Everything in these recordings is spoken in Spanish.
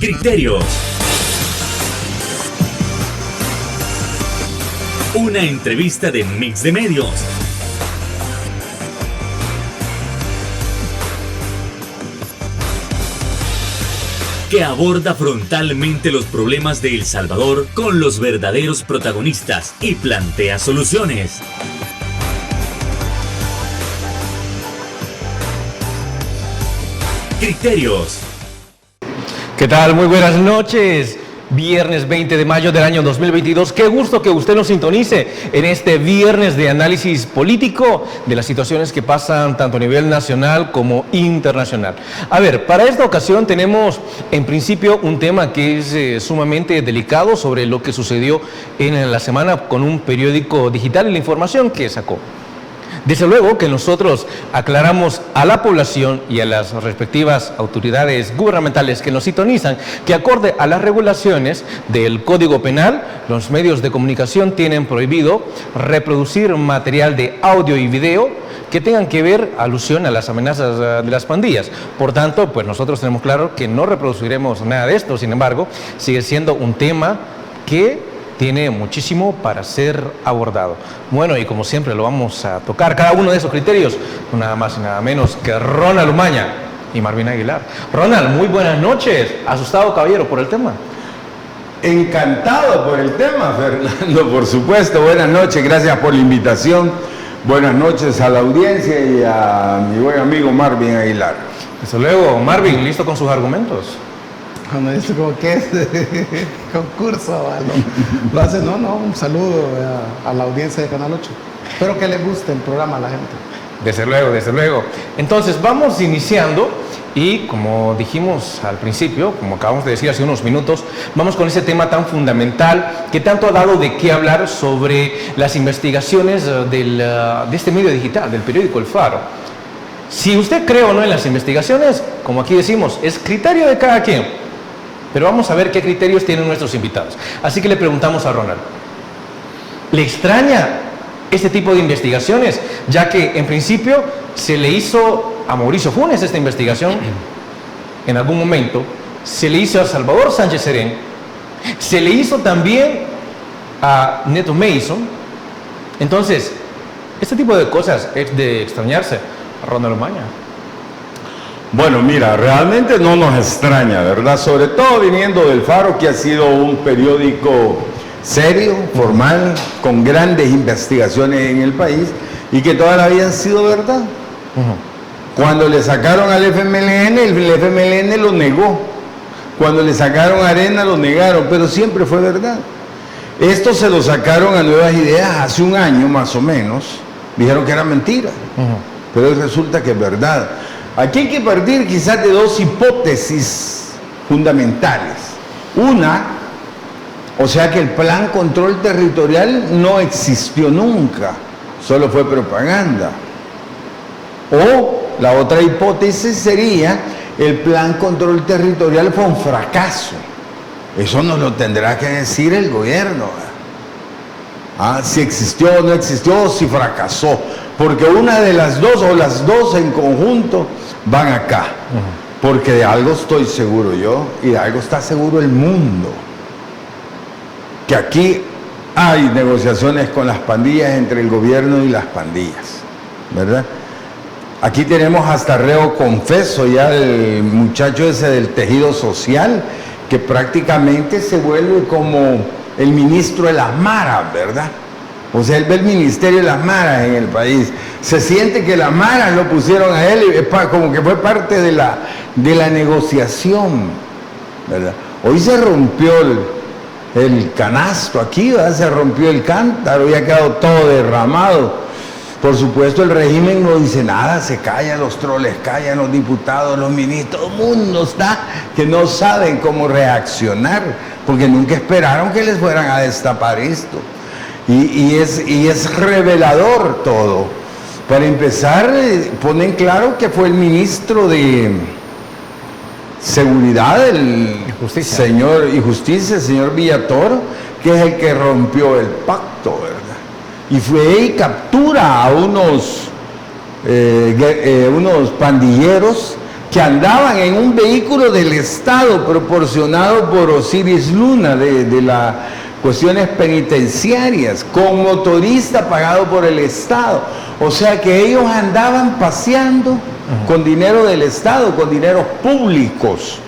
Criterios. Una entrevista de Mix de Medios. Que aborda frontalmente los problemas de El Salvador con los verdaderos protagonistas y plantea soluciones. Criterios. ¿Qué tal? Muy buenas noches. Viernes 20 de mayo del año 2022. Qué gusto que usted nos sintonice en este viernes de análisis político de las situaciones que pasan tanto a nivel nacional como internacional. A ver, para esta ocasión tenemos en principio un tema que es sumamente delicado sobre lo que sucedió en la semana con un periódico digital y la información que sacó. Desde luego que nosotros aclaramos a la población y a las respectivas autoridades gubernamentales que nos sintonizan que acorde a las regulaciones del Código Penal, los medios de comunicación tienen prohibido reproducir material de audio y video que tengan que ver alusión a las amenazas de las pandillas. Por tanto, pues nosotros tenemos claro que no reproduciremos nada de esto. Sin embargo, sigue siendo un tema que tiene muchísimo para ser abordado. Bueno, y como siempre lo vamos a tocar, cada uno de esos criterios, nada más y nada menos que Ronald Umaña y Marvin Aguilar. Ronald, muy buenas noches. ¿Asustado, caballero, por el tema? Encantado por el tema, Fernando, por supuesto. Buenas noches, gracias por la invitación. Buenas noches a la audiencia y a mi buen amigo Marvin Aguilar. Desde luego, Marvin, ¿listo con sus argumentos? Cuando dice como que es concurso, lo hace, no, un saludo a la audiencia de Canal 8. Espero que le guste el programa a la gente. Desde luego, desde luego. Entonces, vamos iniciando y como dijimos al principio, como acabamos de decir hace unos minutos, vamos con ese tema tan fundamental que tanto ha dado de qué hablar sobre las investigaciones de este medio digital, del periódico El Faro. Si usted cree o no en las investigaciones, como aquí decimos, es criterio de cada quien. Pero vamos a ver qué criterios tienen nuestros invitados. Así que le preguntamos a Ronald, ¿le extraña este tipo de investigaciones? Ya que en principio se le hizo a Mauricio Funes esta investigación en algún momento, se le hizo a Salvador Sánchez Serén, se le hizo también a Neto Mason. Entonces, este tipo de cosas es de extrañarse, Ronald Umaña. Bueno, mira, realmente no nos extraña, ¿verdad? Sobre todo viniendo del Faro, que ha sido un periódico serio, formal, con grandes investigaciones en el país y que toda la vida han sido verdad. Cuando le sacaron al FMLN, el FMLN lo negó. Cuando le sacaron a Arena, lo negaron, pero siempre fue verdad. Esto se lo sacaron a Nuevas Ideas hace un año más o menos. Dijeron que era mentira, pero resulta que es verdad. Aquí hay que partir quizás de dos hipótesis fundamentales. Una, o sea que el plan control territorial no existió nunca, solo fue propaganda. O la otra hipótesis sería, el plan control territorial fue un fracaso. Eso nos lo tendrá que decir el gobierno. Si existió o no existió, si fracasó. Porque una de las dos o las dos en conjunto van acá. Porque de algo estoy seguro yo y de algo está seguro el mundo. Que aquí hay negociaciones con las pandillas entre el gobierno y las pandillas, ¿verdad? Aquí tenemos hasta reo confeso ya el muchacho ese del tejido social, que prácticamente se vuelve como el ministro de las maras, ¿verdad? O sea, él ve el ministerio de las maras en el país. Se siente que las maras lo pusieron a él, como que fue parte de la negociación, ¿verdad? Hoy se rompió el canasto aquí, ¿verdad? Se rompió el cántaro y ha quedado todo derramado. Por supuesto, el régimen no dice nada, se callan los troles, callan los diputados, los ministros, todo el mundo está que no saben cómo reaccionar, porque nunca esperaron que les fueran a destapar esto. Y es revelador todo. Para empezar, ponen claro que fue el ministro de Seguridad, el Justicia, el señor Villatoro, que es el que rompió el pacto, ¿verdad? Y fue y captura a unos pandilleros que andaban en un vehículo del Estado proporcionado por Osiris Luna de las cuestiones penitenciarias, con motorista pagado por el Estado. O sea que ellos andaban paseando con dinero del Estado, con dineros públicos.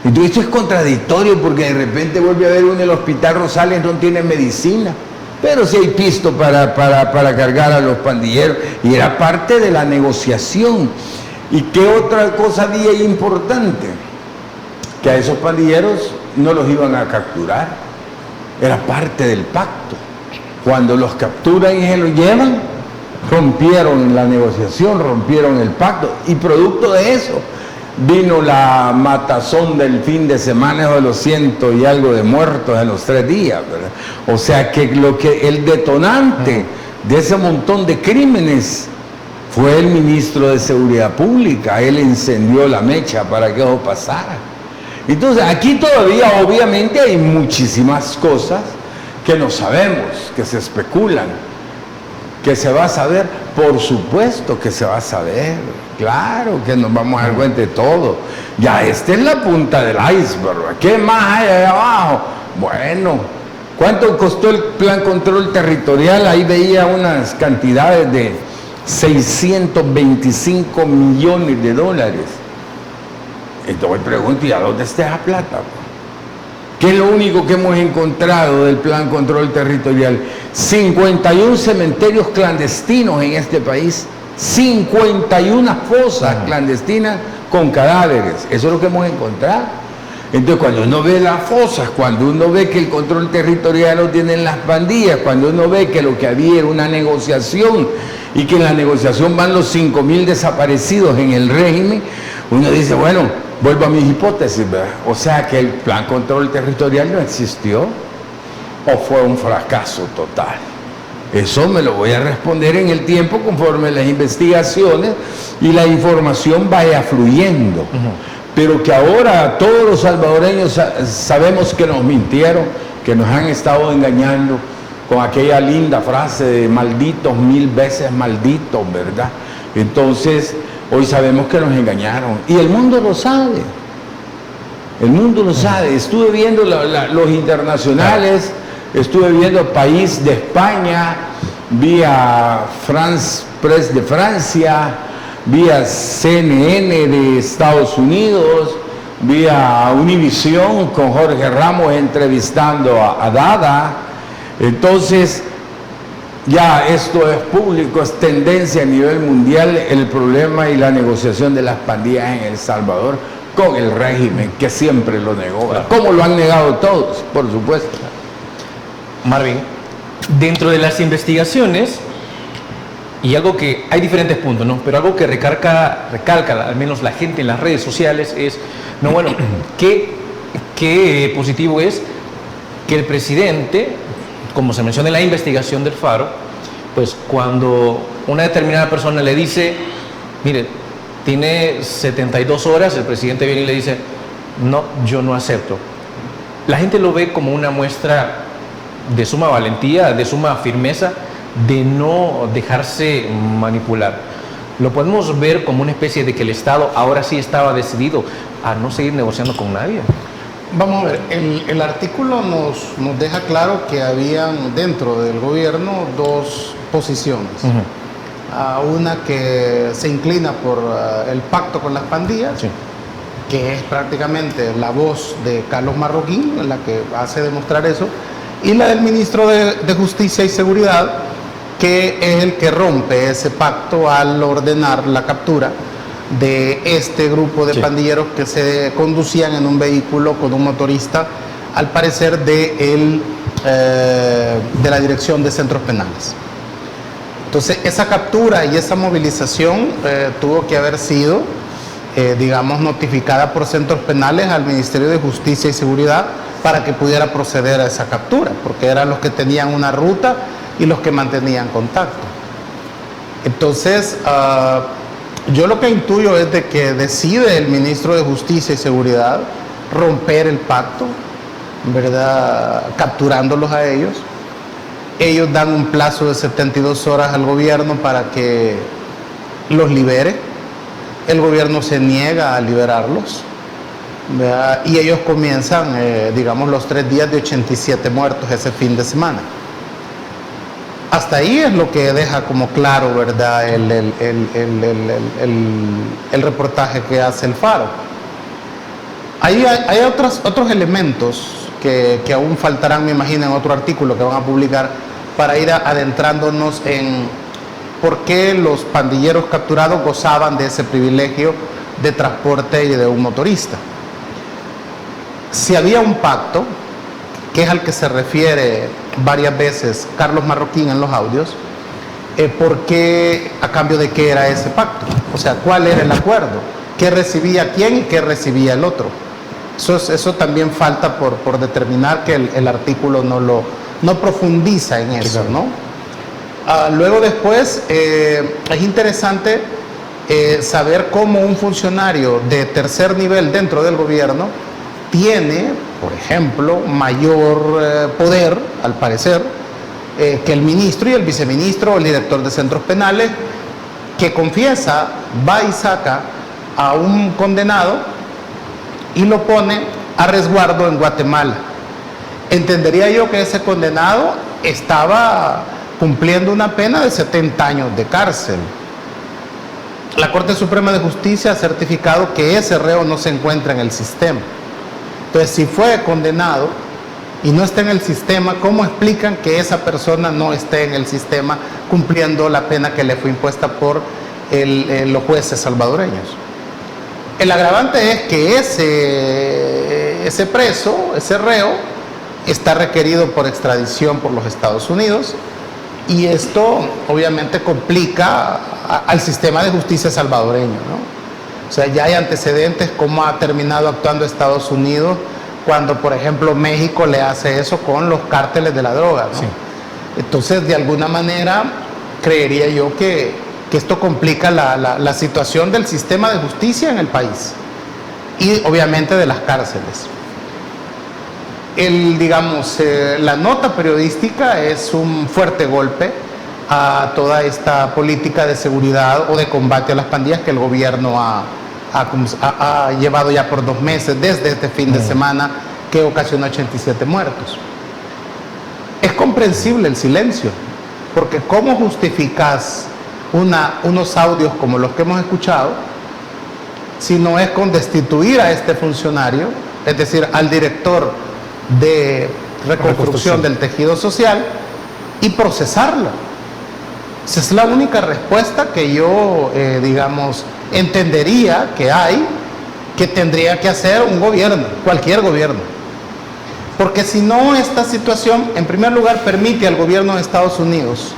Entonces esto es contradictorio, porque de repente vuelve a ver uno en el Hospital Rosales, no tiene medicina, pero sí hay pisto para cargar a los pandilleros, y era parte de la negociación. ¿Y qué otra cosa había importante? Que a esos pandilleros no los iban a capturar, era parte del pacto. Cuando los capturan y se los llevan, rompieron la negociación, rompieron el pacto, y producto de eso vino la matazón del fin de semana de los 100 y algo de muertos en los 3 días, ¿verdad? O sea que el detonante de ese montón de crímenes fue el ministro de Seguridad Pública. Él encendió la mecha para que eso pasara. Entonces aquí todavía obviamente hay muchísimas cosas que no sabemos, que se especulan, que se va a saber. Por supuesto que se va a saber, claro que nos vamos a dar cuenta de todo. Ya esta es la punta del iceberg. ¿Qué más hay allá abajo? Bueno, ¿cuánto costó el plan control territorial? Ahí veía unas cantidades de 625 millones de dólares. Entonces pregunto, ¿y a dónde está esa plata? ¿Qué es lo único que hemos encontrado del plan control territorial? 51 cementerios clandestinos en este país, 51 fosas clandestinas con cadáveres. Eso es lo que hemos encontrado. Entonces, cuando uno ve las fosas, cuando uno ve que el control territorial lo tienen las pandillas, cuando uno ve que lo que había era una negociación y que en la negociación van los 5.000 desaparecidos en el régimen, uno dice, bueno, vuelvo a mis hipótesis, ¿verdad? O sea que el plan control territorial no existió, o fue un fracaso total. Eso me lo voy a responder en el tiempo, conforme las investigaciones y la información vaya fluyendo. Pero que ahora todos los salvadoreños sabemos que nos mintieron, que nos han estado engañando con aquella linda frase de malditos, 1000 veces malditos, ¿verdad? Entonces, hoy sabemos que nos engañaron, y el mundo lo sabe. El mundo lo sabe. Estuve viendo los internacionales, estuve viendo País de España, vi a France Press de Francia, vi a CNN de Estados Unidos, vi a Univisión con Jorge Ramos entrevistando a Dada. Entonces, ya esto es público, es tendencia a nivel mundial, el problema y la negociación de las pandillas en El Salvador con el régimen, que siempre lo negó, claro, como lo han negado todos, por supuesto. Marvin, dentro de las investigaciones, y algo que hay diferentes puntos, ¿no? Pero algo que recalca al menos la gente en las redes sociales es, no, bueno, qué positivo es que el presidente, como se menciona en la investigación del Faro, pues cuando una determinada persona le dice, mire, tiene 72 horas, el presidente viene y le dice, no, yo no acepto. La gente lo ve como una muestra de suma valentía, de suma firmeza, de no dejarse manipular. Lo podemos ver como una especie de que el Estado ahora sí estaba decidido a no seguir negociando con nadie. Vamos a ver, el artículo nos deja claro que habían dentro del gobierno dos posiciones. Una que se inclina por el pacto con las pandillas, sí, que es prácticamente la voz de Carlos Marroquín, la que hace demostrar eso, y la del ministro de Justicia y Seguridad, que es el que rompe ese pacto al ordenar la captura de este grupo de, sí, pandilleros que se conducían en un vehículo con un motorista, al parecer de la Dirección de Centros Penales. Entonces, esa captura y esa movilización tuvo que haber sido, digamos, notificada por Centros Penales al Ministerio de Justicia y Seguridad para que pudiera proceder a esa captura, porque eran los que tenían una ruta y los que mantenían contacto. Entonces, yo lo que intuyo es de que decide el ministro de Justicia y Seguridad romper el pacto, ¿verdad?, capturándolos a ellos. Ellos dan un plazo de 72 horas al gobierno para que los libere. el gobierno se niega a liberarlos, ¿verdad? Y ellos comienzan, digamos, los 3 días de 87 muertos ese fin de semana. Hasta ahí es lo que deja como claro, ¿verdad?, el reportaje que hace el Faro. Hay otros elementos que aún faltarán, me imagino, en otro artículo que van a publicar para ir adentrándonos en por qué los pandilleros capturados gozaban de ese privilegio de transporte y de un motorista. Si había un pacto, que es al que se refiere varias veces Carlos Marroquín en los audios, ¿por qué, a cambio de qué era ese pacto? O sea, ¿cuál era el acuerdo? ¿Qué recibía quién y qué recibía el otro? Eso también falta por determinar, que el artículo no profundiza en eso, ¿no? Luego después es interesante saber cómo un funcionario de tercer nivel dentro del gobierno tiene, por ejemplo, mayor poder, al parecer, que el ministro y el viceministro o el director de centros penales, que confiesa, va y saca a un condenado y lo pone a resguardo en Guatemala. Entendería yo que ese condenado estaba cumpliendo una pena de 70 años de cárcel. La Corte Suprema de Justicia ha certificado que ese reo no se encuentra en el sistema. Entonces, si fue condenado y no está en el sistema, ¿cómo explican que esa persona no esté en el sistema cumpliendo la pena que le fue impuesta por los jueces salvadoreños? El agravante es que ese preso, ese reo, está requerido por extradición por los Estados Unidos, y esto obviamente complica al sistema de justicia salvadoreño, ¿no? O sea, ya hay antecedentes cómo ha terminado actuando Estados Unidos cuando, por ejemplo, México le hace eso con los cárteles de la droga, ¿no? Sí. Entonces, de alguna manera, creería yo que esto complica la situación del sistema de justicia en el país y, obviamente, de las cárceles. La nota periodística es un fuerte golpe a toda esta política de seguridad o de combate a las pandillas que el gobierno ha llevado ya por 2 meses, desde este fin de semana, que ocasionó 87 muertos. Es comprensible el silencio, porque ¿cómo justificas unos audios como los que hemos escuchado si no es con destituir a este funcionario, es decir, al director de reconstrucción del tejido social, y procesarlo? Esa es la única respuesta que yo, entendería que tendría que hacer un gobierno, cualquier gobierno. Porque si no, esta situación, en primer lugar, permite al gobierno de Estados Unidos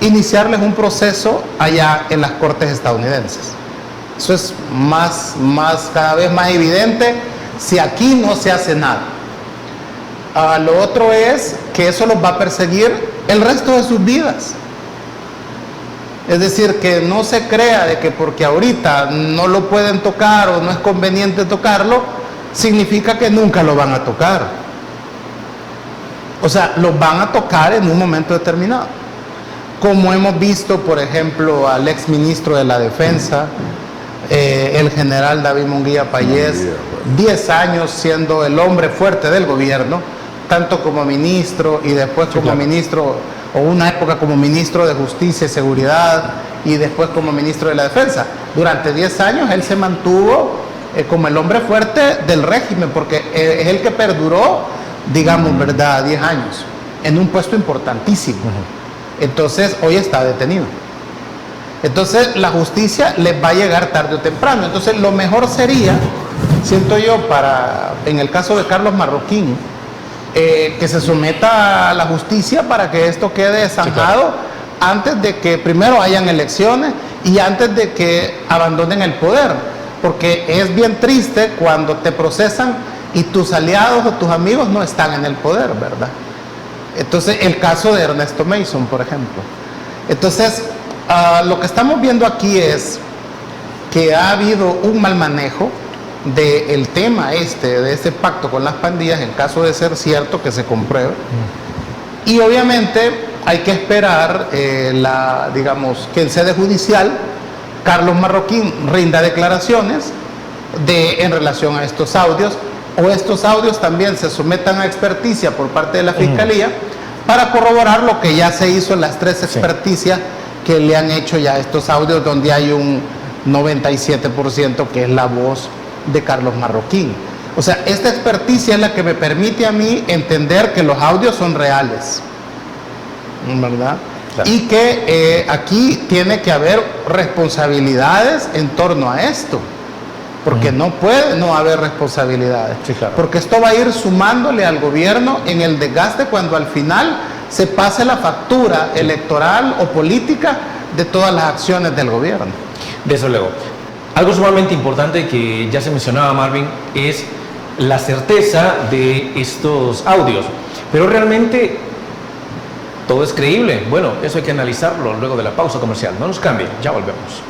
iniciarles un proceso allá en las cortes estadounidenses. Eso es cada vez más evidente si aquí no se hace nada. Lo otro es que eso los va a perseguir el resto de sus vidas. Es decir, que no se crea de que porque ahorita no lo pueden tocar o no es conveniente tocarlo, significa que nunca lo van a tocar. O sea, lo van a tocar en un momento determinado. Como hemos visto, por ejemplo, al exministro de la Defensa, el general David Munguía Payés, 10 años siendo el hombre fuerte del gobierno, tanto como ministro y después como ministro, o una época como ministro de Justicia y Seguridad y después como ministro de la Defensa. Durante 10 años él se mantuvo como el hombre fuerte del régimen, porque es el que perduró, ¿verdad?, 10 años en un puesto importantísimo. Entonces, hoy está detenido. Entonces, la justicia les va a llegar tarde o temprano. Entonces, lo mejor sería, siento yo, en el caso de Carlos Marroquín, que se someta a la justicia para que esto quede zanjado, antes de que primero hayan elecciones y antes de que abandonen el poder, porque es bien triste cuando te procesan y tus aliados o tus amigos no están en el poder, ¿verdad? Entonces, el caso de Ernesto Mason, por ejemplo. Entonces, lo que estamos viendo aquí es que ha habido un mal manejo del tema de ese pacto con las pandillas, en caso de ser cierto, que se compruebe. Y obviamente hay que esperar, que en sede judicial Carlos Marroquín rinda declaraciones en relación a estos audios, o estos audios también se sometan a experticia por parte de la Fiscalía para corroborar lo que ya se hizo en las 3 experticias que le han hecho ya estos audios, donde hay un 97% que es la voz de Carlos Marroquín. O sea, esta experticia es la que me permite a mí entender que los audios son reales, ¿verdad? Claro. Y que aquí tiene que haber responsabilidades en torno a esto, porque no puede no haber responsabilidades, sí, claro. Porque esto va a ir sumándole al gobierno en el desgaste cuando al final se pase la factura electoral o política de todas las acciones del gobierno. Desde luego. Algo sumamente importante que ya se mencionaba, Marvin, es la certeza de estos audios. Pero realmente todo es creíble. Bueno, eso hay que analizarlo luego de la pausa comercial. No nos cambie, ya volvemos.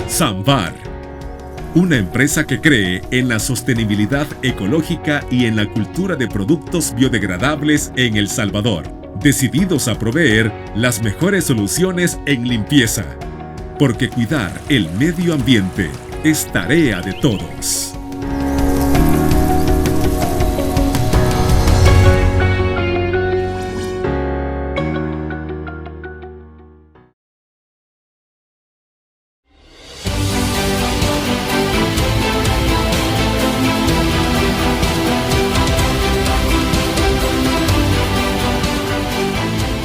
Samvar, una empresa que cree en la sostenibilidad ecológica y en la cultura de productos biodegradables en El Salvador, decididos a proveer las mejores soluciones en limpieza, porque cuidar el medio ambiente es tarea de todos.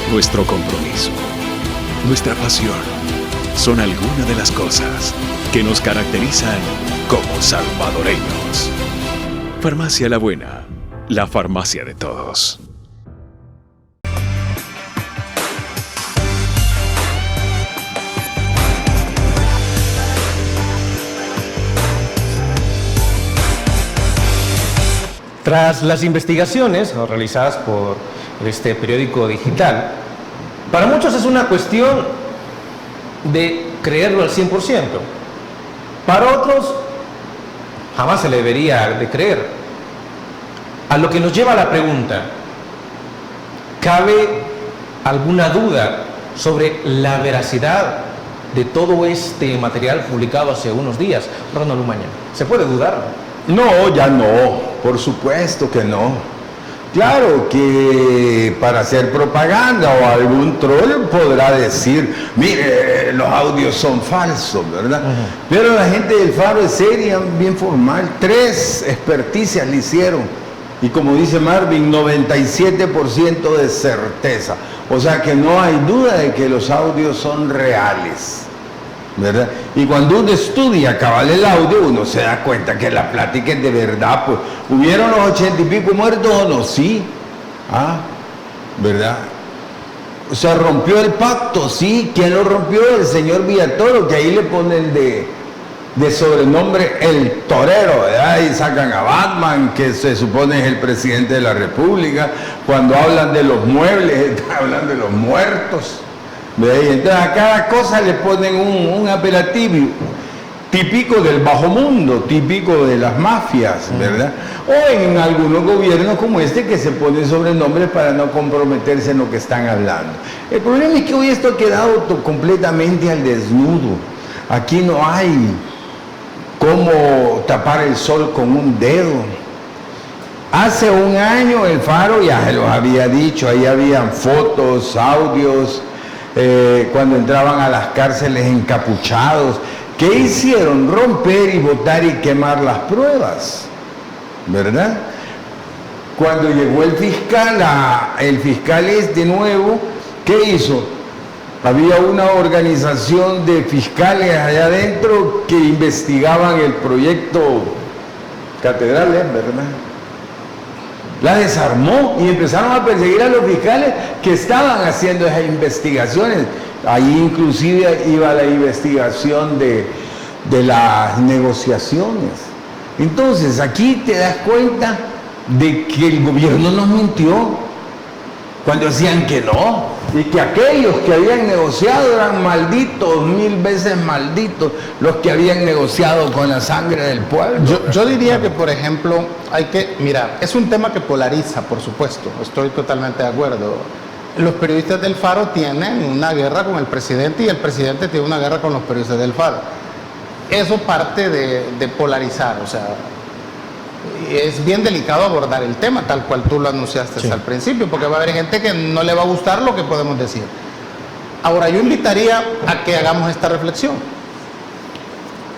Nuestro compromiso, nuestra pasión, son algunas de las cosas que nos caracterizan como salvadoreños. Farmacia La Buena, la farmacia de todos. Tras las investigaciones realizadas por este periódico digital, para muchos es una cuestión de creerlo al 100%. Para otros, jamás se le debería de creer. A lo que nos lleva a la pregunta, ¿cabe alguna duda sobre la veracidad de todo este material publicado hace unos días? Ronald Umaña, ¿se puede dudar? No, ya no, por supuesto que no. Claro que para hacer propaganda o algún troll podrá decir, mire, los audios son falsos, ¿verdad? Pero la gente del Faro es seria, bien formal. 3 experticias le hicieron. Y como dice Marvin, 97% de certeza. O sea que no hay duda de que los audios son reales, ¿verdad? Y cuando uno estudia cabal el audio, uno se da cuenta que la plática es de verdad. Pues, ¿hubieron los 80 y pico muertos o no? Sí. ¿Verdad? O sea, ¿rompió el pacto? Sí. ¿Quién lo rompió? El señor Villatoro, que ahí le ponen de sobrenombre el torero, ¿verdad? Y sacan a Batman, que se supone es el presidente de la República. Cuando hablan de los muebles, están hablando de los muertos. Entonces a cada cosa le ponen un apelativo típico del bajo mundo, típico de las mafias, ¿verdad? O en algunos gobiernos como este que se ponen sobrenombres para no comprometerse en lo que están hablando. El problema es que hoy esto ha quedado completamente al desnudo. Aquí no hay cómo tapar el sol con un dedo. Hace un año el Faro ya se los había dicho, ahí habían fotos, audios, cuando entraban a las cárceles encapuchados. ¿Qué hicieron? Romper y botar y quemar las pruebas, ¿verdad? Cuando llegó el fiscal este nuevo, ¿qué hizo? Había una organización de fiscales allá adentro que investigaban el proyecto Catedrales, ¿verdad? La desarmó y empezaron a perseguir a los fiscales que estaban haciendo esas investigaciones. Ahí inclusive iba la investigación de las negociaciones. Entonces aquí te das cuenta de que el gobierno nos mintió cuando decían que no, y que aquellos que habían negociado eran malditos, 1000 veces malditos, los que habían negociado con la sangre del pueblo. Yo diría que, por ejemplo, mira, es un tema que polariza, por supuesto, estoy totalmente de acuerdo. Los periodistas del Faro tienen una guerra con el presidente y el presidente tiene una guerra con los periodistas del Faro. Eso parte de polarizar, o sea, es bien delicado abordar el tema tal cual tú lo anunciaste al principio, porque va a haber gente que no le va a gustar lo que podemos decir. Ahora, yo invitaría a que hagamos esta reflexión.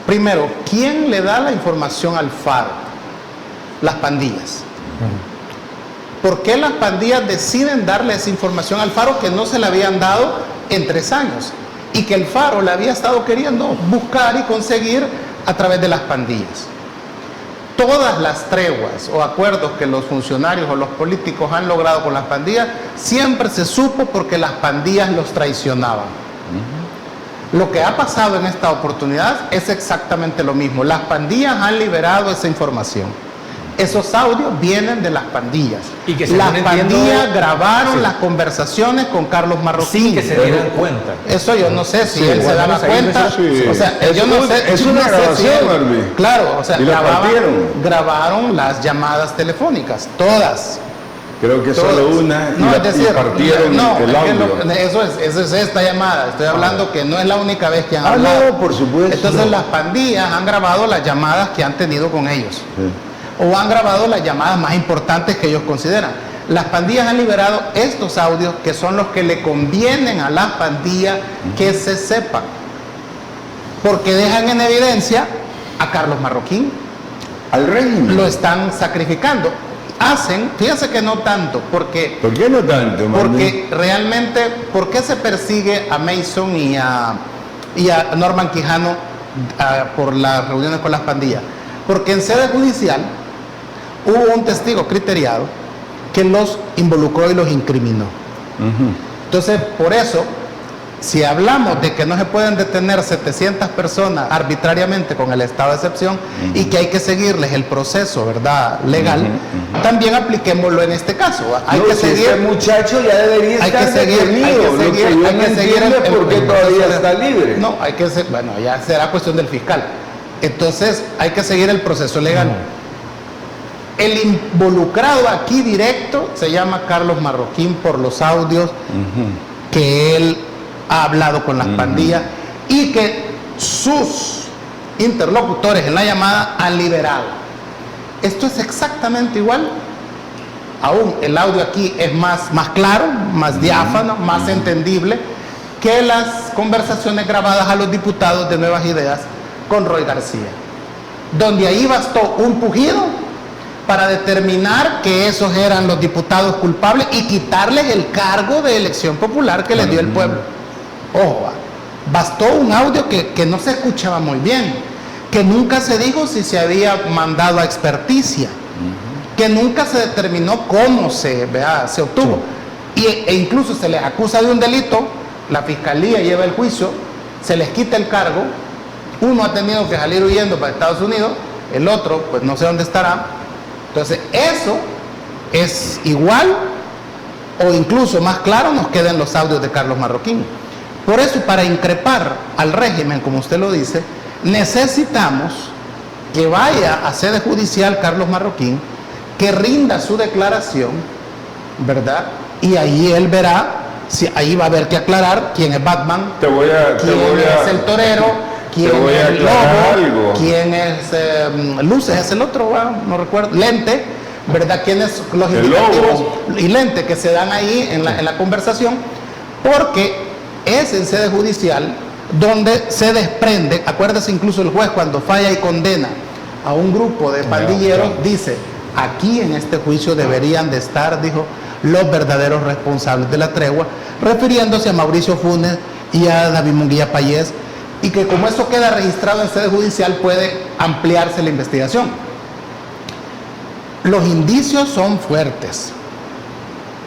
Primero, ¿quién le da la información al Faro? Las pandillas. ¿Por qué las pandillas deciden darle esa información al Faro que no se la habían dado en 3 años? Y que el Faro la había estado queriendo buscar y conseguir a través de las pandillas. Todas las treguas o acuerdos que los funcionarios o los políticos han logrado con las pandillas, siempre se supo porque las pandillas los traicionaban. Lo que ha pasado en esta oportunidad es exactamente lo mismo. Las pandillas han liberado esa información. Esos audios vienen de las pandillas. Y que las pandillas grabaron las conversaciones con Carlos Marroquín. Sin que se dieran cuenta. Eso yo no sé si él se daba cuenta. O sea, yo no sé. Es una grabación, claro, o sea, grabaron las llamadas telefónicas, todas. Creo que solo una, no, es decir, partieron el audio. Eso es esta llamada. Estoy hablando que no es la única vez que han hablado. No, por supuesto. Entonces las pandillas han grabado las llamadas que han tenido con ellos. Sí. O han grabado las llamadas más importantes que ellos consideran. Las pandillas han liberado estos audios que son los que le convienen a las pandillas que se sepan. Porque dejan en evidencia a Carlos Marroquín. Al régimen. Lo están sacrificando. Fíjense que no tanto, porque... ¿Por qué no tanto, Porque realmente, ¿por qué se persigue a Mason y a Norman Quijano por las reuniones con las pandillas? Porque en sede judicial hubo un testigo criteriado que los involucró y los incriminó. Entonces, por eso, si hablamos de que no se pueden detener 700 personas arbitrariamente con el estado de excepción y que hay que seguirles el proceso, ¿verdad?, legal, también apliquémoslo en este caso. Hay que seguir, este muchacho ya debería estar detenido. Hay que seguir porque todavía está libre. No, bueno, ya será cuestión del fiscal. Entonces, hay que seguir el proceso legal. El involucrado aquí directo se llama Carlos Marroquín por los audios que él ha hablado con las pandillas y que sus interlocutores en la llamada han liberado. Esto es exactamente igual. Aún el audio aquí es más claro, más diáfano, más entendible que las conversaciones grabadas a los diputados de Nuevas Ideas con Roy García, donde ahí bastó un pujido para determinar que esos eran los diputados culpables y quitarles el cargo de elección popular que les dio el pueblo. Ojo, bastó un audio que no se escuchaba muy bien, que nunca se dijo si se había mandado a experticia, que nunca se determinó cómo se obtuvo, e incluso se les acusa de un delito, la fiscalía lleva el juicio, se les quita el cargo, uno ha tenido que salir huyendo para Estados Unidos, el otro pues no sé dónde estará. Entonces eso es igual o incluso más claro nos quedan los audios de Carlos Marroquín. Por eso, para increpar al régimen, como usted lo dice, necesitamos que vaya a sede judicial Carlos Marroquín, que rinda su declaración, ¿verdad? Y ahí él verá, ahí va a haber que aclarar quién es Batman, quién es el torero, quién es el lobo, quién es Luces, es el otro, no recuerdo, Lente, ¿verdad? ¿Quién es los indicativos y Lente que se dan ahí en la conversación? Porque es en sede judicial donde se desprende, acuérdese incluso el juez cuando falla y condena a un grupo de pandilleros, dice, aquí en este juicio deberían de estar, dijo, los verdaderos responsables de la tregua, refiriéndose a Mauricio Funes y a David Munguía Payés, y que como eso queda registrado en sede judicial puede ampliarse la investigación. Los indicios son fuertes.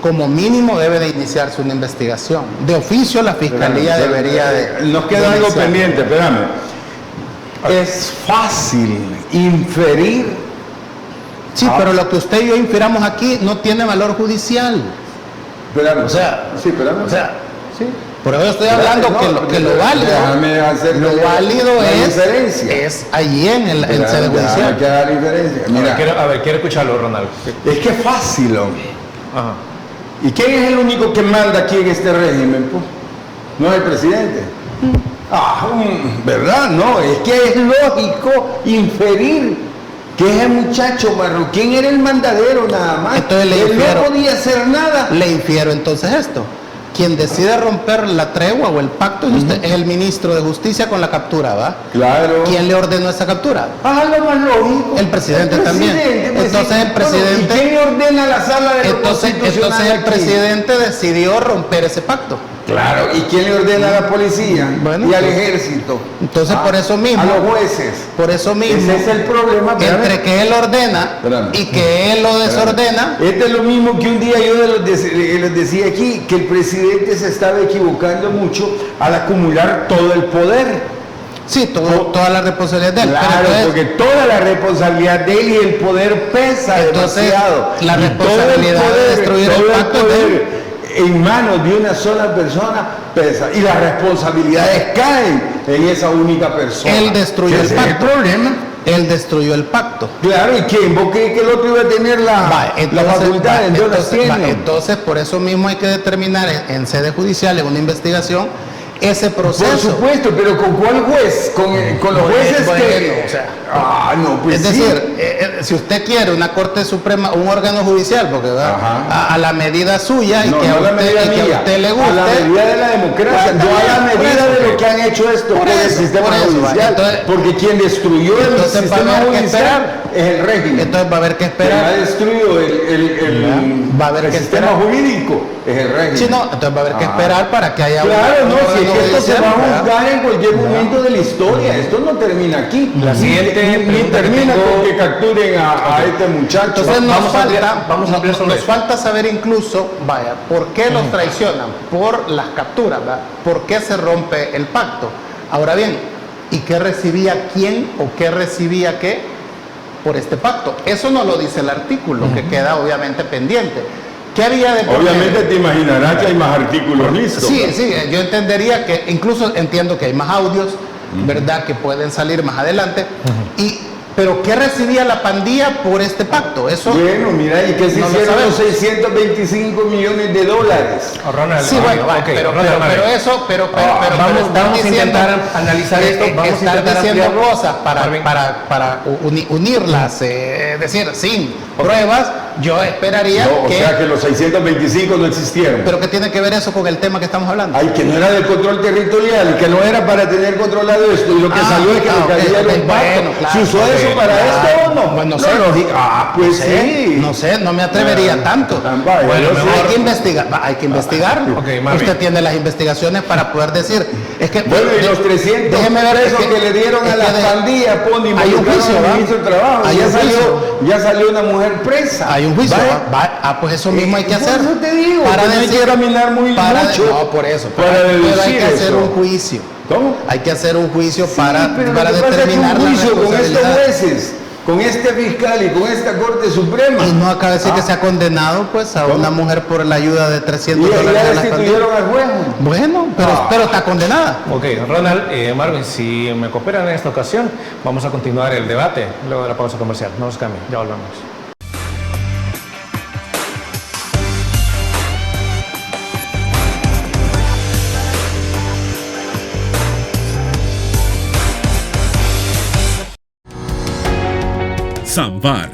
Como mínimo debe de iniciarse una investigación. De oficio la fiscalía debería de... Nos queda algo pendiente, espérame. Es fácil inferir. Sí, pero lo que usted y yo infiramos aquí no tiene valor judicial. Espérame. O sea, sí, espérame. O sea, sí. por eso estoy hablando que lo válido, es allí en sede judicial. Que haga diferencia. Mira, quiero escucharlo, Ronald. es que es fácil, hombre. Ajá. ¿Y quién es el único que manda aquí en este régimen? Pues? No es el presidente. ¿Verdad? No, es que es lógico inferir que ese muchacho Marroquín era el mandadero nada más. Entonces él no podía hacer nada. Le infiero entonces esto. Quien decide romper la tregua o el pacto es usted, es el ministro de Justicia con la captura, ¿va? Claro. ¿Quién le ordenó esa captura? Lo más lógico. El presidente también. Entonces el presidente. ¿Y quién le ordena la sala de lo constitucional entonces el aquí? presidente decidió romper ese pacto. Claro. ¿Y quién le ordena a la policía y al ejército? Entonces por eso mismo. A los jueces. Por eso mismo. Ese es el problema. Entre que él ordena y que él lo desordena. Este es lo mismo que un día yo les decía aquí, que el presidente se estaba equivocando mucho al acumular todo el poder. Sí, toda la responsabilidad de él. Claro, pero porque toda la responsabilidad de él y el poder pesa demasiado. La responsabilidad de destruir el pacto de él en manos de una sola persona pesa y las responsabilidades caen en esa única persona. Él destruyó el pacto. ¿Es el problema? Él destruyó el pacto. Claro, ¿y quién? ¿Vos crees que el otro iba a tener la facultad? Entonces, por eso mismo hay que determinar en sede judicial, en una investigación, ese proceso. Por supuesto, pero ¿con cuál juez? Con los jueces que... O sea, pues es decir, si usted quiere una Corte Suprema, un órgano judicial, porque a la medida suya y que a usted le guste. A la medida de la democracia, no a la medida de lo que han hecho esto con el sistema judicial. Entonces, porque quien destruyó el sistema judicial es el régimen. Entonces va a haber que esperar. Quien ha destruido el sistema jurídico es el régimen. Sí, no, entonces va a haber que esperar para que haya esto se va a juzgar en cualquier momento de la historia. Esto no termina aquí. La siguiente ni termina con que capturen a este muchacho. Entonces nos falta saber incluso, ¿por qué los traicionan? Por las capturas, ¿verdad? ¿Por qué se rompe el pacto? Ahora bien, ¿y qué recibía quién o qué recibía qué por este pacto? Eso no lo dice el artículo, que queda obviamente pendiente. ¿Qué había de Obviamente te imaginarás que hay más artículos listos. Sí, yo entendería que, incluso entiendo que hay más audios, ¿verdad? Que pueden salir más adelante. Pero ¿qué recibía la pandilla por este pacto? Eso. Bueno, mira, ¿y qué se hicieron los 625 millones de dólares? Ronald, sí, bueno, pero vamos a intentar analizar esto. Vamos a estar diciendo cosas para unirlas, es decir, sin pruebas. Yo esperaría que... O sea, que los 625 no existieron. ¿Pero qué tiene que ver eso con el tema que estamos hablando? Ay, que no era del control territorial, que no era para tener controlado esto, y lo que salió es que le cayeron un pacto. ¿Se usó eso para esto o no? Bueno, no sé. Pues sí. No sé, no me atrevería tanto. Bueno, hay que investigar, hay que investigarlo. Usted tiene las investigaciones para poder decir. Es que, bueno, y los 300 pesos que le dieron a la pandilla, hay un juicio, al ministro del Trabajo, ya salió una mujer presa. Hay un juicio, pues eso mismo hay que hacer. Por eso te digo, para no hay que caminar mucho. No, por eso. Pero hay que hacer un juicio. ¿Cómo? Hay que hacer un juicio para un determinar juicio con estos jueces, con este fiscal y con esta Corte Suprema. Y no acaba de decir que se ha condenado pues a una mujer por la ayuda de $300 y ya destituyeron al juez. Bueno, pero está condenada. Ok, Ronald, Marvin, si me cooperan en esta ocasión, vamos a continuar el debate luego de la pausa comercial. No nos cambien, ya volvemos. Samvar,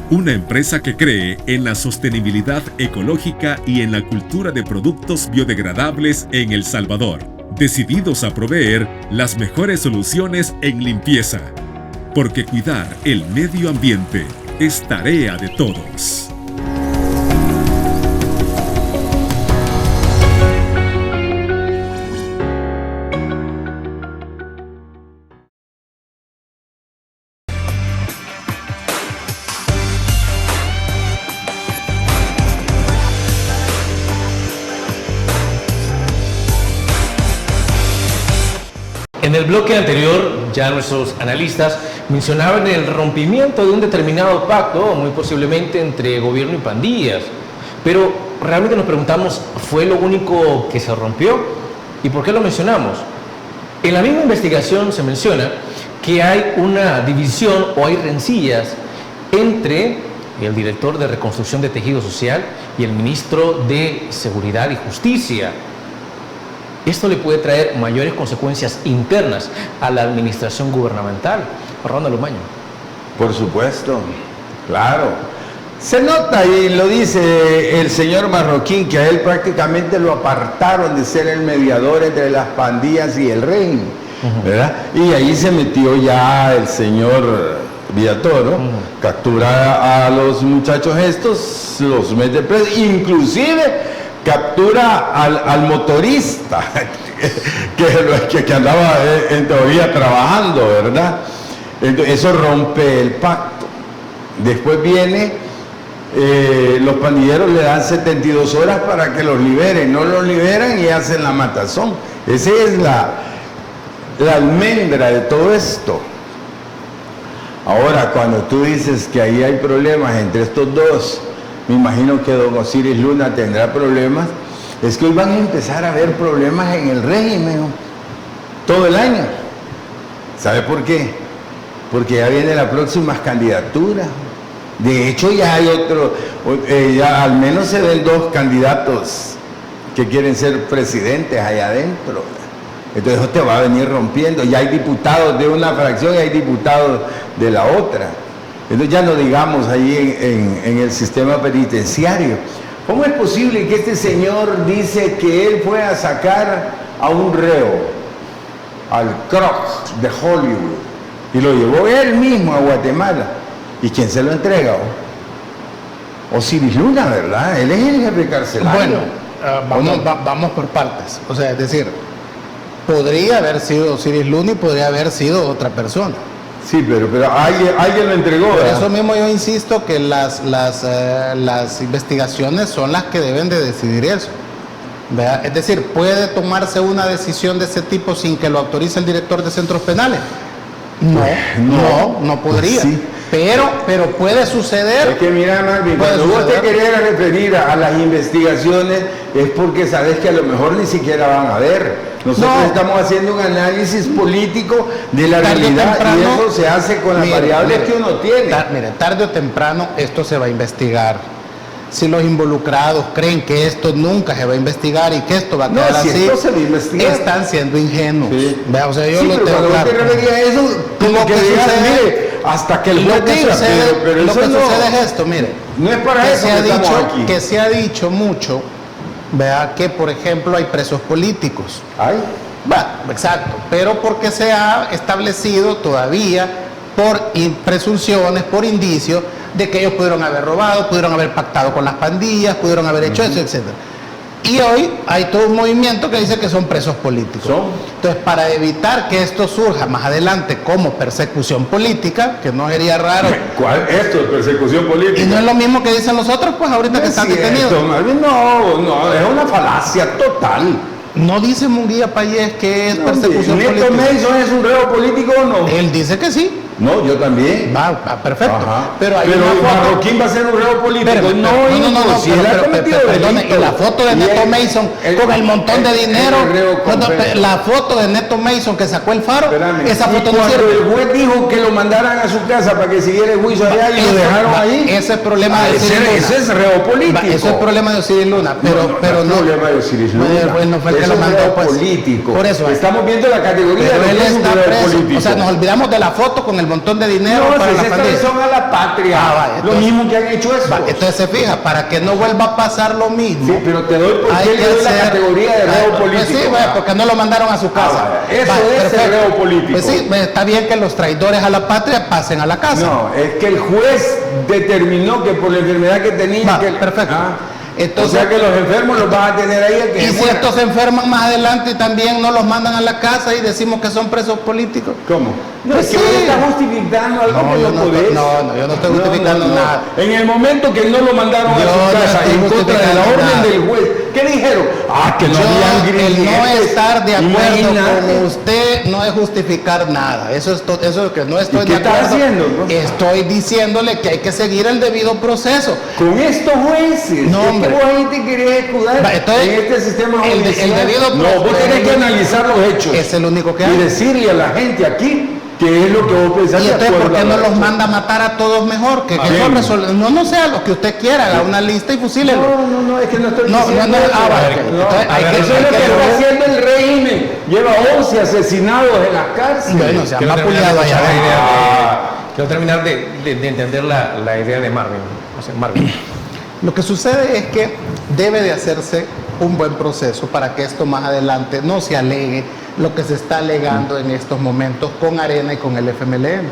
una empresa que cree en la sostenibilidad ecológica y en la cultura de productos biodegradables en El Salvador, decididos a proveer las mejores soluciones en limpieza, porque cuidar el medio ambiente es tarea de todos. En el bloque anterior, ya nuestros analistas mencionaban el rompimiento de un determinado pacto, muy posiblemente entre gobierno y pandillas. Pero, realmente nos preguntamos, ¿fue lo único que se rompió? ¿Y por qué lo mencionamos? En la misma investigación se menciona que hay una división o hay rencillas entre el director de Reconstrucción de Tejido Social y el ministro de Seguridad y Justicia. Esto le puede traer mayores consecuencias internas a la administración gubernamental. Ronald Umaña. Por supuesto, claro. Se nota y lo dice el señor Marroquín, que a él prácticamente lo apartaron de ser el mediador entre las pandillas y el régimen, ¿verdad? Y ahí se metió ya el señor Villatoro, captura a los muchachos estos, los mete presos, inclusive captura al motorista que andaba en teoría trabajando, ¿verdad? Entonces, eso rompe el pacto. Después viene, los pandilleros le dan 72 horas para que los liberen, no los liberan y hacen la matazón. Esa es la almendra de todo esto. Ahora, cuando tú dices que ahí hay problemas entre estos dos, me imagino que don Osiris Luna tendrá problemas, es que hoy van a empezar a haber problemas en el régimen todo el año. ¿Sabe por qué? Porque ya viene la próxima candidatura. De hecho, ya hay ya al menos se ven 2 candidatos que quieren ser presidentes allá adentro. Entonces eso te va a venir rompiendo. Ya hay diputados de una fracción y hay diputados de la otra. Entonces ya no digamos ahí en el sistema penitenciario. ¿Cómo es posible que este señor dice que él fue a sacar a un reo, al Croc de Hollywood, y lo llevó él mismo a Guatemala? ¿Y quién se lo entrega? Osiris Luna, ¿verdad? Él es el jefe carcelario. Bueno, vamos por partes. O sea, es decir, podría haber sido Osiris Luna y podría haber sido otra persona. Sí, pero alguien lo entregó. Por eso mismo yo insisto que las investigaciones son las que deben de decidir eso. ¿Verdad? Es decir, ¿puede tomarse una decisión de ese tipo sin que lo autorice el director de centros penales? No podría. Sí. Pero puede suceder. Es que mira, Marvin, cuando vos te querés referir a las investigaciones es porque sabes que a lo mejor ni siquiera van a ver. Nosotros estamos haciendo un análisis político de la realidad y eso se hace con las variables que uno tiene. Tarde o temprano esto se va a investigar. Si los involucrados creen que esto nunca se va a investigar y que esto va a quedar así, esto se va a investigar, están siendo ingenuos. Sí. O sea, yo lo tengo tengo claro. Pero cuando te eso, como que digas, mire, hasta que el juez diga, pero lo eso que sucede es esto, mire. No es para eso que estamos aquí. Que se ha dicho mucho, vea, que por ejemplo hay presos políticos. ¿Hay? Exacto, pero porque se ha establecido todavía por presunciones, por indicios de que ellos pudieron haber robado, pudieron haber pactado con las pandillas, pudieron haber hecho eso, etc. Y hoy hay todo un movimiento que dice que son presos políticos. Entonces, para evitar que esto surja más adelante como persecución política, que no sería raro. ¿Cuál? Esto es persecución política. Y no es lo mismo que dicen los otros, pues ahorita no que están detenidos. No, es una falacia total. ¿No dice Munguía Payés que es persecución política? ¿Neto Mason es un reo político o no? Él dice que sí. No, yo también. Perfecto. Ajá. Pero Marroquín va a ser un reo político. No, si él ha cometido delito. Y la foto de Neto Mason con el montón de dinero, la foto de Neto Mason que sacó el Faro, esa foto no sirve. El juez dijo que lo mandaran a su casa para que siguiera el juicio allá y lo dejaron ahí. Ese es problema de Osiris Luna. Ese es reo político. Ese es el problema de Osiris Luna. Pero no. El problema de Osiris Luna. Bueno, fue el que lo mandó, pues. Político. Por eso. Estamos viendo la categoría de él está preso. O sea, nos olvidamos de la foto con el montón de dinero. Para la traición a la patria. Entonces, lo mismo que han hecho eso. Entonces se fija, para que no vuelva a pasar lo mismo. Sí, pero te doy porque le doy la categoría de reo político. Pues sí, porque no lo mandaron a su casa. Eso es el reo político. Pues sí, está bien que los traidores a la patria pasen a la casa. No, es que el juez determinó que por la enfermedad que tenía. Perfecto. Entonces, o sea que los enfermos los van a tener ahí. Y si estos se enferman más adelante también no los mandan a la casa y decimos que son presos políticos. ¿Cómo? No, es que vos estás justificando algo que no podés. No, yo no estoy justificando nada. En el momento que no lo mandaron a su casa en contra de la orden del juez, ¿Qué dijeron? Ah, que no habían El no grilletes. estar de acuerdo Imagínate. con usted no es justificar nada. Eso es lo que no estoy ¿Y qué de acuerdo. está haciendo, no? Estoy diciéndole que hay que seguir el debido proceso. Con estos jueces, No, es hombre. que vos ahí te querés escudar Va, entonces, en este sistema el judicial. debido No, vos proceso- tenés que analizar los hechos. Es el único que y hay. decirle a la gente aquí qué es lo que vos pensás. Y de entonces, acuerdo ¿por qué a no la los hecho. manda a matar a todos mejor? Que bien. eso no sea lo que usted quiera, haga una lista y fusílelo. No, es que no estoy No, diciendo no, eso. bueno, No, entonces hay que- eso es hay lo que que está ver. haciendo el régimen. Lleva 11 asesinados en la cárcel. Bueno, se han Quiero terminar vapuleado de allá escuchar la adentro. idea quiero terminar de entender la idea de Marvin. O sea, Marvin. Lo que sucede es que debe de hacerse un buen proceso para que esto más adelante no se alegue lo que se está alegando en estos momentos con Arena y con el FMLN.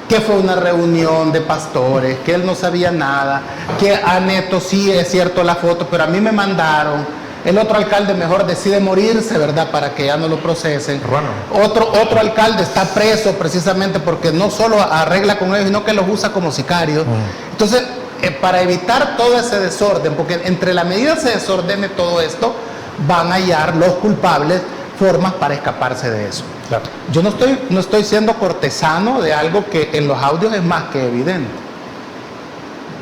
Que fue una reunión de pastores, que él no sabía nada, que a Neto sí es cierto la foto, pero a mí me mandaron. El otro alcalde mejor decide morirse, ¿verdad? Para que ya no lo procesen. Bueno. Otro alcalde está preso precisamente porque no solo arregla con ellos, sino que los usa como sicarios. Entonces, para evitar todo ese desorden, porque entre la medida se desordene todo esto, van a hallar los culpables formas para escaparse de eso. Claro. Yo no estoy siendo cortesano de algo que en los audios es más que evidente.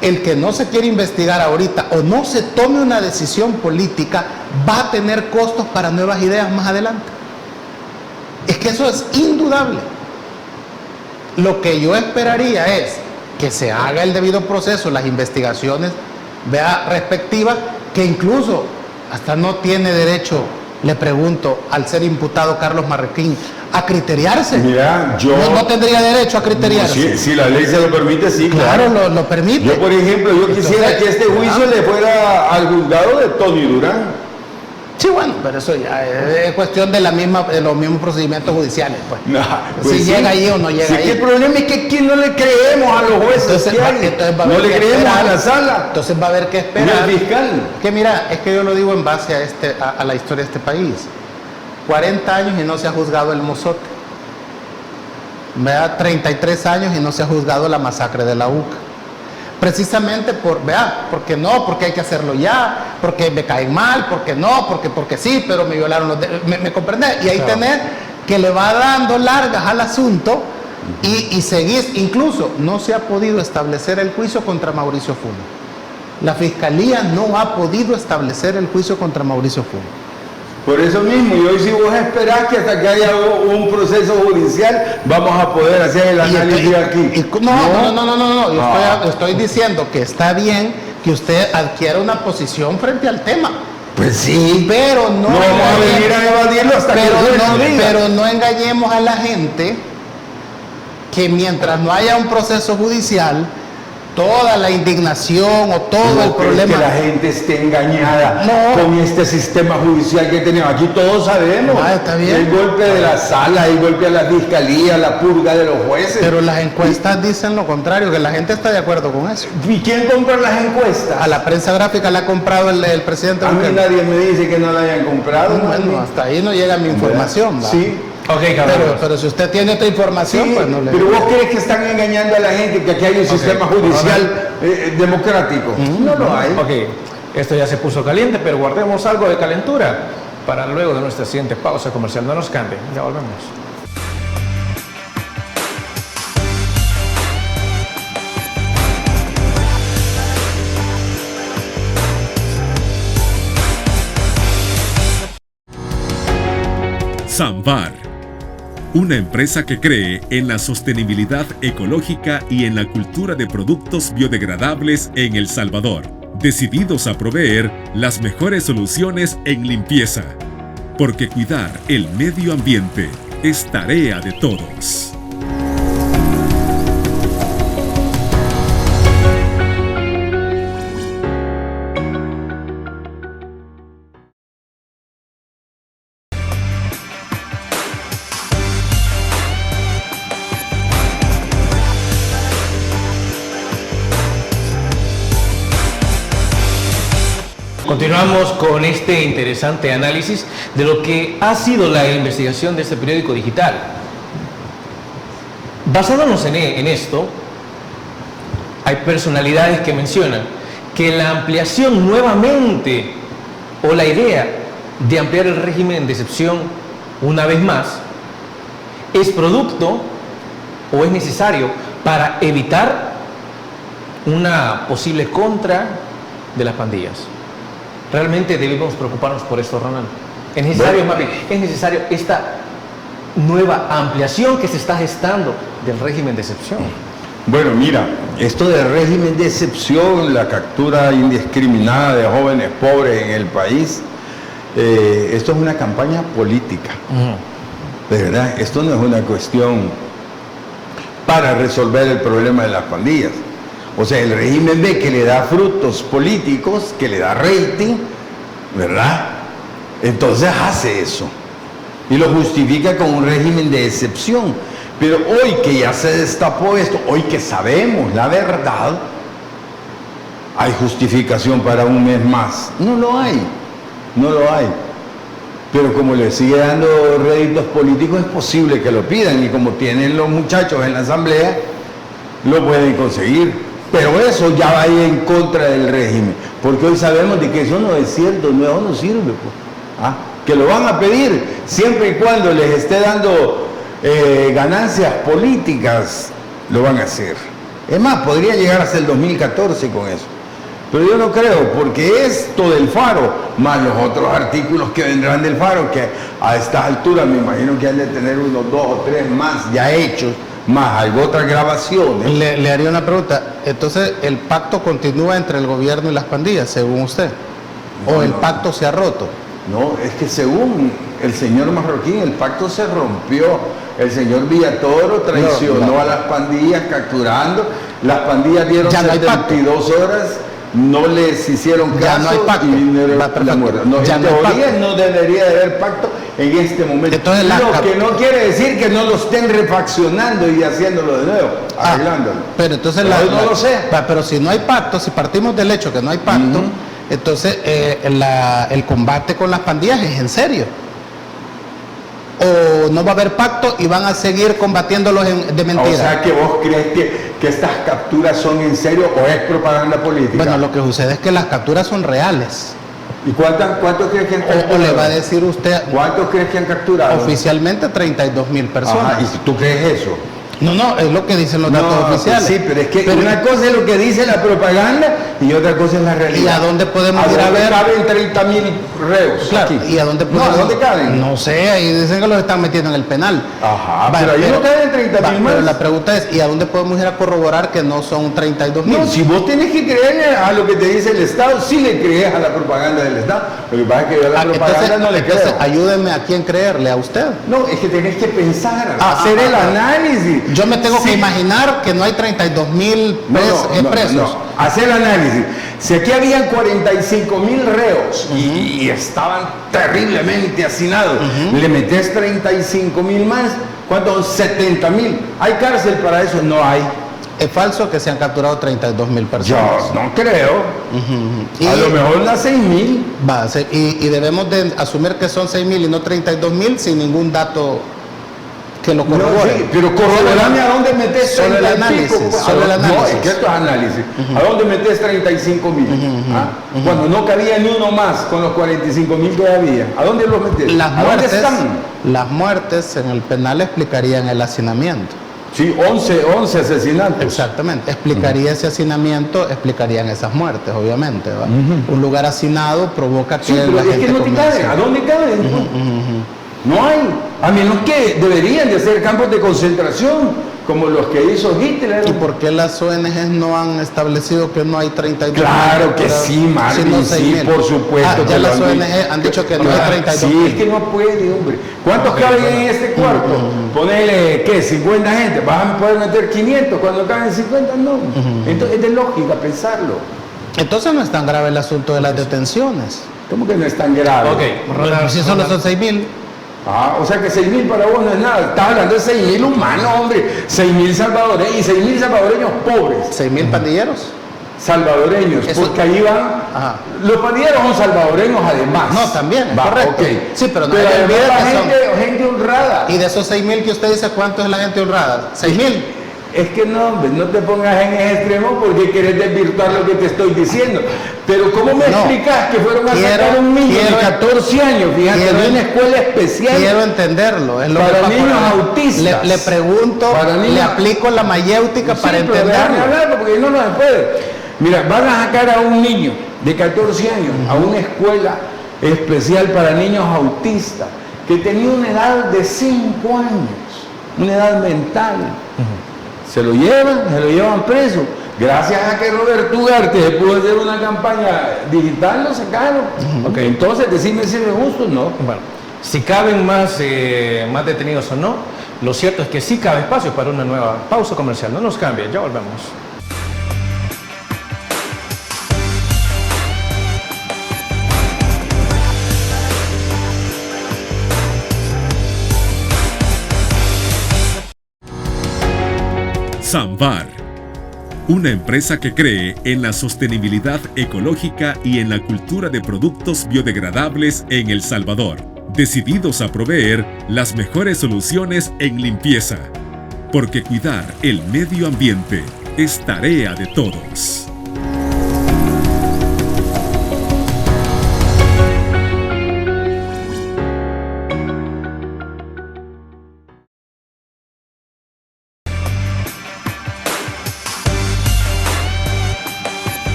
El que no se quiere investigar ahorita o no se tome una decisión política va a tener costos para nuevas ideas más adelante. Es que eso es indudable. Lo que yo esperaría es que se haga el debido proceso, las investigaciones respectivas, que incluso hasta no tiene derecho, le pregunto, al ser imputado Carlos Marroquín, a criteriarse. Mira, yo... No tendría derecho a criteriarse. Si la ley se lo permite, sí, Claro, lo permite. Yo, por ejemplo, yo quisiera que este juicio le fuera al juzgado de Tony Durán. Sí, bueno, pero eso ya es cuestión de los mismos procedimientos judiciales, pues. No, Si llega ahí o no llega sí, ahí. que el problema es que aquí no le creemos a los jueces. Entonces, ¿qué hay? va a No haber le que creemos esperar. a la sala. Entonces va a haber que Ni esperar. al fiscal. Que mira, es que yo lo digo en base a la historia de este país. 40 años y no se ha juzgado el Mozote. Me da 33 años y no se ha juzgado la masacre de la UCA. Precisamente porque no, porque hay que hacerlo ya, porque me caen mal, porque no, porque sí, pero me violaron ¿me comprendés? Y ahí Claro. tenés que le va dando largas al asunto y seguís, incluso no se ha podido establecer el juicio contra Mauricio Funes. La Fiscalía no ha podido establecer el juicio contra Mauricio Funes. Por eso mismo, y hoy si vos esperás que hasta que haya un proceso judicial, vamos a poder hacer el análisis aquí. No. Yo estoy diciendo que está bien que usted adquiera una posición frente al tema. Pues sí, Pero no vamos a venir a evadirlo hasta que el juez nos diga. pero no engañemos a la gente que mientras no haya un proceso judicial, toda la indignación o todo No el creo problema. que la gente esté engañada No. con este sistema judicial que tenemos. Aquí todos sabemos. Está bien. El golpe de la sala, el golpe a la fiscalía, la purga de los jueces. Pero las encuestas dicen lo contrario, que la gente está de acuerdo con eso. ¿Y quién compra las encuestas? A la prensa gráfica le ha comprado el presidente A mí Bukele. nadie me dice que no la hayan comprado. Bueno, hasta ahí no llega mi información. ¿va? Sí. Ok, cabrón. Pero si usted tiene otra información, Sí, pues no le... pero vos crees que están engañando a la gente que aquí hay un sistema judicial democrático. No lo hay. Ok, esto ya se puso caliente, pero guardemos algo de calentura para luego de nuestra siguiente pausa comercial. No nos cambien, ya volvemos. Samvar, una empresa que cree en la sostenibilidad ecológica y en la cultura de productos biodegradables en El Salvador, decididos a proveer las mejores soluciones en limpieza, porque cuidar el medio ambiente es tarea de todos. Continuamos con este interesante análisis de lo que ha sido la investigación de este periódico digital. Basándonos en esto, hay personalidades que mencionan que la ampliación nuevamente o la idea de ampliar el régimen de excepción una vez más es producto o es necesario para evitar una posible contra de las pandillas? ¿Realmente debemos preocuparnos por esto, Ronald? ¿Es necesario, es necesario esta nueva ampliación que se está gestando del régimen de excepción? Bueno, mira, esto del régimen de excepción, la captura indiscriminada de jóvenes pobres en el país, esto es una campaña política, ¿verdad? Esto no es una cuestión para resolver el problema de las pandillas. O sea, el régimen ve que le da frutos políticos, que le da rating, ¿verdad? Entonces hace eso y lo justifica con un régimen de excepción. Pero hoy que ya se destapó esto, hoy que sabemos la verdad, ¿hay justificación para un mes más? No lo hay, no lo hay. Pero como le sigue dando réditos políticos, es posible que lo pidan, y como tienen los muchachos en la asamblea, lo pueden conseguir. Pero eso ya va a ir en contra del régimen, porque hoy sabemos de que eso no es cierto, eso no sirve, pues. Que lo van a pedir siempre y cuando les esté dando ganancias políticas, lo van a hacer. Es más, podría llegar hasta el 2014 con eso. Pero yo no creo, porque esto del Faro, más los otros artículos que vendrán del Faro, que a estas alturas me imagino que han de tener unos 2 o 3 más ya hechos, más hay otras grabaciones. Le haría una pregunta. Entonces, ¿el pacto continúa entre el gobierno y las pandillas, según usted? ¿O el pacto se ha roto? No, es que según el señor Marroquín, el pacto se rompió. El señor Villatoro traicionó a las pandillas capturando. Las pandillas dieron 72 horas, no les hicieron caso, ya no hay pacto. Y vinieron la muerte. No, en teoría no debería de haber pacto en este momento. Entonces, lo que no quiere decir que no lo estén refaccionando y haciéndolo de nuevo, arreglándolo. Pero entonces no lo sé. Pero si no hay pacto, si partimos del hecho que no hay pacto, entonces el combate con las pandillas es en serio. O no va a haber pacto y van a seguir combatiéntos de mentira. O sea, que vos crees que estas capturas son en serio o es propaganda política. Bueno, lo que sucede es que las capturas son reales. ¿Y cuántos crees que han capturado? O le va a decir usted. ¿Cuántos crees que han capturado? Oficialmente 32,000 personas. Ajá, ¿y tú crees eso? No, es lo que dicen los datos oficiales. Sí, pero es que una cosa es lo que dice la propaganda y otra cosa es la realidad. ¿Y a dónde podemos ir a ver? Caben 30,000 reos. Claro, aquí. ¿y a dónde podemos? ¿A dónde caben? No sé, ahí dicen que los están metiendo en el penal. Ajá, pero ahí no caben 30,000 más. Pero la pregunta es, ¿y a dónde podemos ir a corroborar que no son 32,000? No, si vos tenés que creer a lo que te dice el Estado, sí le crees a la propaganda del Estado. Lo que pasa es que yo a la propaganda no le creo. Ayúdeme a quién creerle, a usted. No, es que tenés que pensar, hacer el análisis. Yo me tengo que imaginar que no hay 32,000 presos. No, hacer el análisis. Si aquí habían 45,000 reos y estaban terriblemente hacinados, le metes 35,000 más, ¿cuántos? 70,000. ¿Hay cárcel para eso? No hay. Es falso que se han capturado 32,000 personas. Yo no creo. A lo mejor unas 6,000. Y debemos de asumir que son 6,000 y no 32,000 sin ningún dato que lo corrobore. No, sí, pero corroborame a dónde metes solo el análisis. Solo el análisis. No, es que esto es análisis. ¿A dónde metes 35,000? Cuando no cabía ni uno más con los 45,000 que había. ¿A dónde los metes? ¿Dónde están? Las muertes en el penal explicarían el hacinamiento. Sí, 11 asesinatos. Exactamente. Explicaría ese hacinamiento, explicarían esas muertes, obviamente. ¿Va? Un lugar hacinado provoca que la gente que no te caben. ¿A dónde caben? No hay, a menos que deberían de ser campos de concentración como los que hizo Hitler. ¿Y por qué las ONGs no han establecido que no hay 32,000? Claro que sí, Marvin, sí, por supuesto. Ya las ONGs han dicho que no hay 32,000. Sí, es que no puede, hombre. ¿Cuántos caben en este cuarto? Ponele, ¿qué? 50 gente. ¿Vas a poder meter 500 cuando caben 50? No. Entonces es de lógica pensarlo. Entonces no es tan grave el asunto de las detenciones. ¿Cómo que no es tan grave? Bueno, si solo son 6,000. O sea que 6,000 para vos no es nada. Estás hablando de 6,000 humanos, hombre. 6,000 salvadoreños y 6,000 salvadoreños pobres. 6,000 pandilleros. Salvadoreños, porque ahí van. Los pandilleros son salvadoreños además. No, también, correcto. Okay. Sí, pero no hay gente honrada. Y de esos 6,000 que usted dice, ¿cuánto es la gente honrada? 6,000. Es que no, hombre, no te pongas en ese extremo porque quieres desvirtuar lo que te estoy diciendo. Pero ¿cómo me explicas que fueron a sacar a un niño de 14 años, fíjate, de una escuela especial? Quiero entenderlo. Es lo para que niños autistas. Le pregunto, le aplico la mayéutica para entenderlo. Hablarlo porque no se puede. Mira, van a sacar a un niño de 14 años a una escuela especial para niños autistas que tenía una edad de 5 años, una edad mental. Se lo llevan preso. Gracias a que Roberto Ugarte se pudo hacer una campaña digital, lo sacaron. Okay. Entonces, decime si me gusta o no. Bueno, si caben más detenidos o no, lo cierto es que sí cabe espacio para una nueva pausa comercial. No nos cambie, ya volvemos. Sambar, una empresa que cree en la sostenibilidad ecológica y en la cultura de productos biodegradables en El Salvador, decididos a proveer las mejores soluciones en limpieza, porque cuidar el medio ambiente es tarea de todos.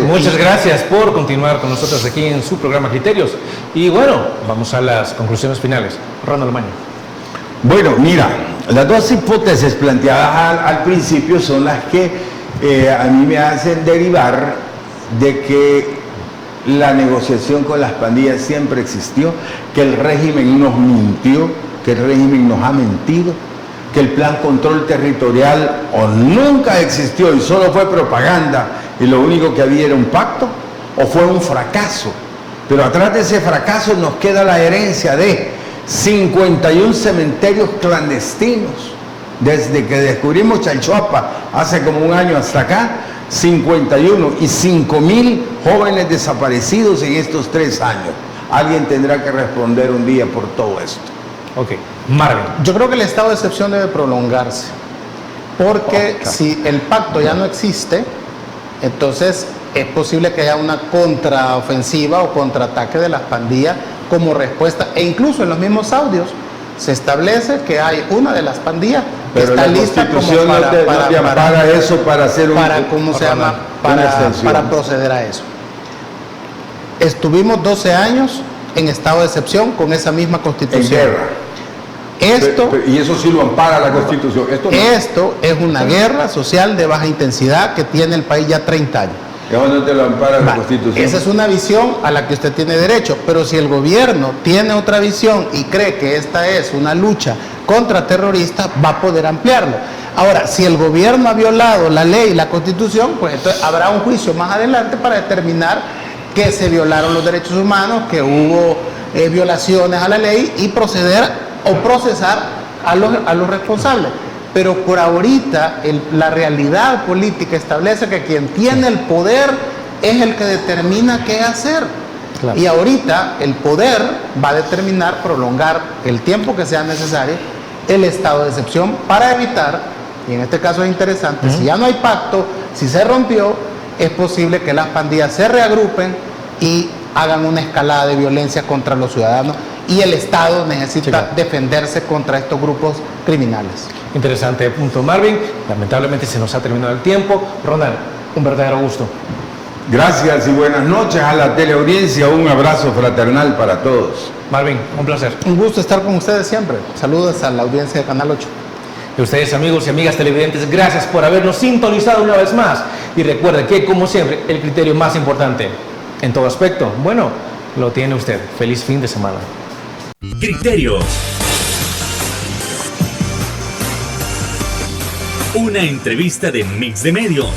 Muchas gracias por continuar con nosotros aquí en su programa Criterios. Y bueno, vamos a las conclusiones finales. Ronald Maño. Bueno, mira, las dos hipótesis planteadas al principio son las que a mí me hacen derivar de que la negociación con las pandillas siempre existió, que el régimen nos mintió, que el régimen nos ha mentido, que el plan control territorial o nunca existió y solo fue propaganda y lo único que había era un pacto, o fue un fracaso. Pero atrás de ese fracaso nos queda la herencia de 51 cementerios clandestinos. Desde que descubrimos Chalchuapa hace como un año hasta acá, 51 y 5.000 jóvenes desaparecidos en estos 3 años. Alguien tendrá que responder un día por todo esto. Ok, Marvin. Yo creo que el estado de excepción debe prolongarse, porque si el pacto ya no existe, entonces es posible que haya una contraofensiva o contraataque de las pandillas como respuesta, e incluso en los mismos audios se establece que hay una de las pandillas que pero está la lista como Constitución no te ampara eso para hacer para proceder a eso. Estuvimos 12 años en estado de excepción con esa misma Constitución. En guerra. Y eso sí lo ampara la Constitución. Esto es una guerra social de baja intensidad que tiene el país ya 30 años. Eso no te lo ampara la Constitución. Esa es una visión a la que usted tiene derecho, pero si el gobierno tiene otra visión y cree que esta es una lucha contra terroristas, va a poder ampliarlo. Ahora, si el gobierno ha violado la ley y la Constitución, pues entonces habrá un juicio más adelante para determinar que se violaron los derechos humanos, que hubo violaciones a la ley y proceder o procesar a los responsables. Pero por ahorita la realidad política establece que quien tiene el poder es el que determina qué hacer. Claro. Y ahorita el poder va a determinar prolongar el tiempo que sea necesario el estado de excepción para evitar, y en este caso es interesante, si ya no hay pacto, si se rompió, es posible que las pandillas se reagrupen y hagan una escalada de violencia contra los ciudadanos, y el Estado necesita defenderse contra estos grupos criminales. Interesante punto, Marvin. Lamentablemente se nos ha terminado el tiempo. Ronald, un verdadero gusto. Gracias y buenas noches a la teleaudiencia. Un abrazo fraternal para todos. Marvin, un placer. Un gusto estar con ustedes siempre. Saludos a la audiencia de Canal 8. Y ustedes, amigos y amigas televidentes, gracias por habernos sintonizado una vez más. Y recuerde que, como siempre, el criterio más importante en todo aspecto, bueno, lo tiene usted. Feliz fin de semana. Criterios. Una entrevista de Mix de Medios.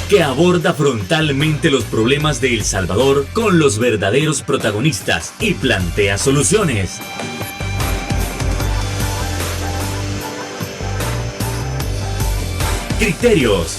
Que aborda frontalmente los problemas de El Salvador con los verdaderos protagonistas y plantea soluciones. Criterios.